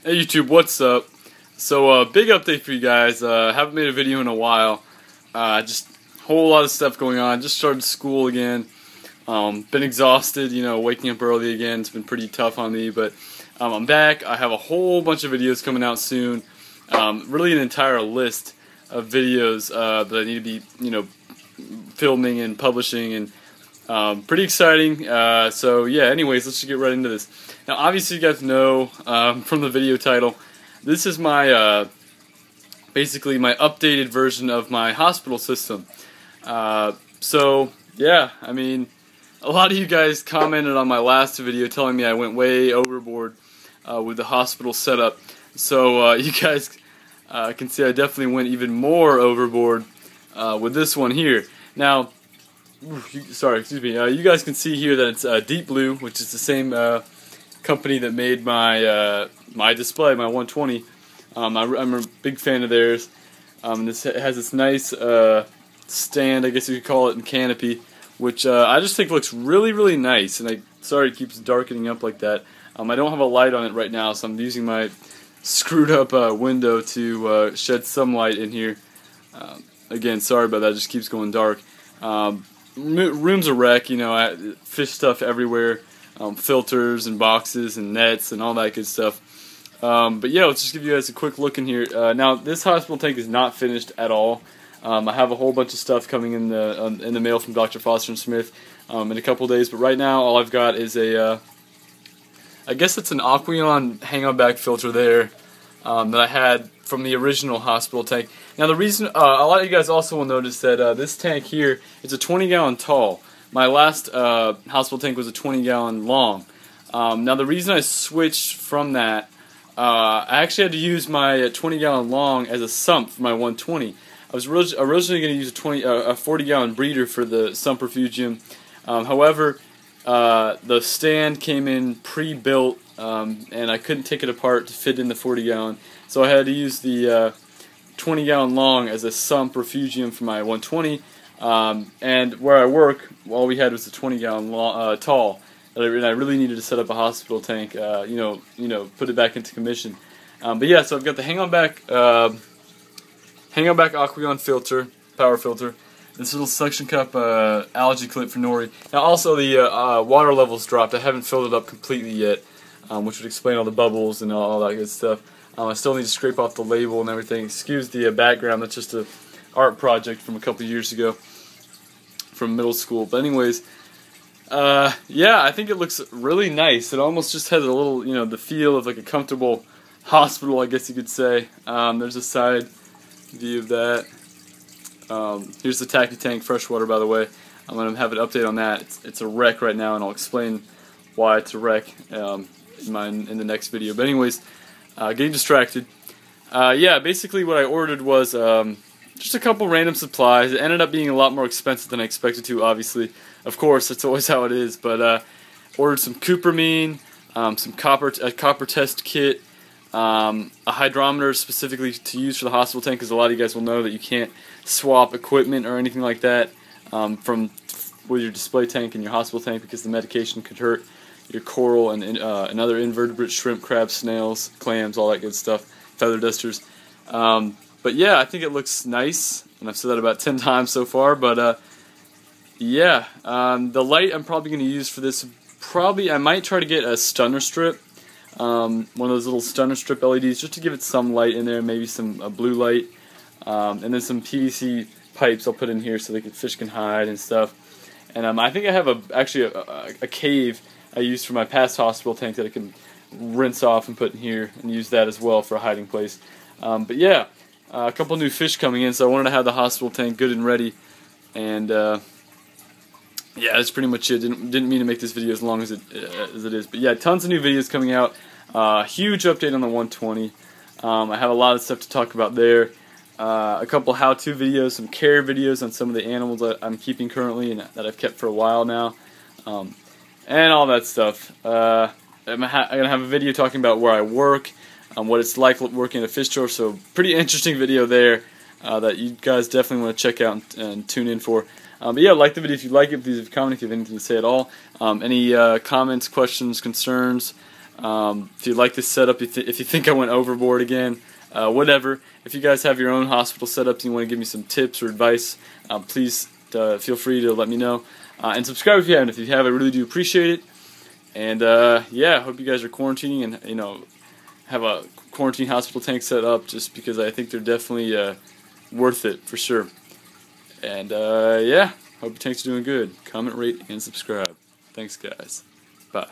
Hey YouTube, what's up? So big update for you guys. Haven't made a video in a while. Just a whole lot of stuff going on. Just started school again. Been exhausted, waking up early again. It's been pretty tough on me, but I'm back. I have a whole bunch of videos coming out soon. Really an entire list of videos that I need to be, filming and publishing, and pretty exciting. So yeah, anyways, let's just get right into this. Now, obviously, you guys know from the video title, this is my basically my updated version of my hospital system. So yeah, I mean, a lot of you guys commented on my last video telling me I went way overboard with the hospital setup. So you guys can see I definitely went even more overboard with this one here. Now, you guys can see here that it's Deep Blue, which is the same company that made my my display, my 120. I'm a big fan of theirs. It has this nice stand, I guess you could call it, and canopy, which I just think looks really, really nice. And sorry it keeps darkening up like that. I don't have a light on it right now, so I'm using my screwed up window to shed some light in here. Again, sorry about that. It just keeps going dark. Room's a wreck, fish stuff everywhere, filters and boxes and nets and all that good stuff. But yeah, let's just give you guys a quick look in here. Now, this hospital tank is not finished at all. I have a whole bunch of stuff coming in the mail from Dr. Foster and Smith in a couple days. But right now, all I've got is I guess it's an Aqueon hang-on-back filter there that I had from the original hospital tank. Now, the reason a lot of you guys also will notice that this tank here is a 20-gallon tall. My last hospital tank was a 20-gallon long. Now, the reason I switched from that, I actually had to use my 20-gallon long as a sump for my 120. I was originally going to use a 40-gallon breeder for the sump refugium. However, the stand came in pre-built, and I couldn't take it apart to fit in the 40-gallon. So I had to use the 20-gallon long as a sump refugium for my 120. And where I work, all we had was a 20-gallon tall. And I really needed to set up a hospital tank, put it back into commission. But yeah, so I've got the hang-on-back Aqueon filter, power filter, this little suction cup algae clip for nori. Now also the water level's dropped. I haven't filled it up completely yet, which would explain all the bubbles and all that good stuff. I still need to scrape off the label and everything. Excuse the background, that's just an art project from a couple years ago from middle school. But anyways, yeah, I think it looks really nice. It almost just has a little, the feel of like a comfortable hospital, I guess you could say. There's a side view of that. Here's the Tacky Tank freshwater, by the way. I'm going to have an update on that. It's a wreck right now, and I'll explain why it's a wreck in the next video. But anyways, getting distracted. Yeah, basically what I ordered was just a couple random supplies. It ended up being a lot more expensive than I expected to, obviously. Of course, that's always how it is. But ordered some cupramine, a copper test kit, a hydrometer specifically to use for the hospital tank, because a lot of you guys will know that you can't swap equipment or anything like that with your display tank and your hospital tank, because the medication could hurt your coral and other invertebrate, shrimp, crabs, snails, clams, all that good stuff, feather dusters. But yeah, I think it looks nice, and I've said that about 10 times so far. But yeah, the light I'm probably going to use for this, I might try to get a stunner strip, one of those little stunner strip LEDs, just to give it some light in there, maybe some blue light, and then some PVC pipes I'll put in here so fish can hide and stuff. And I think I have actually a cave I used for my past hospital tank that I can rinse off and put in here and use that as well for a hiding place. But yeah, a couple new fish coming in, so I wanted to have the hospital tank good and ready. And yeah, that's pretty much it. Didn't mean to make this video as long as it is. But yeah, tons of new videos coming out. Huge update on the 120. I have a lot of stuff to talk about there. A couple how-to videos, some care videos on some of the animals that I'm keeping currently and that I've kept for a while now. And all that stuff. I'm going to have a video talking about where I work, what it's like working at a fish store, so pretty interesting video there that you guys definitely want to check out and tune in for. But yeah, like the video if you like it, please leave a comment if you have anything to say at all. Any comments, questions, concerns, If you like this setup, if you think I went overboard again, whatever. If you guys have your own hospital setups and you want to give me some tips or advice, please feel free to let me know. And subscribe if you haven't. If you have, I really do appreciate it. And yeah, I hope you guys are quarantining and have a quarantine hospital tank set up, just because I think they're definitely worth it for sure. And yeah, hope your tanks are doing good. Comment, rate, and subscribe. Thanks, guys. Bye.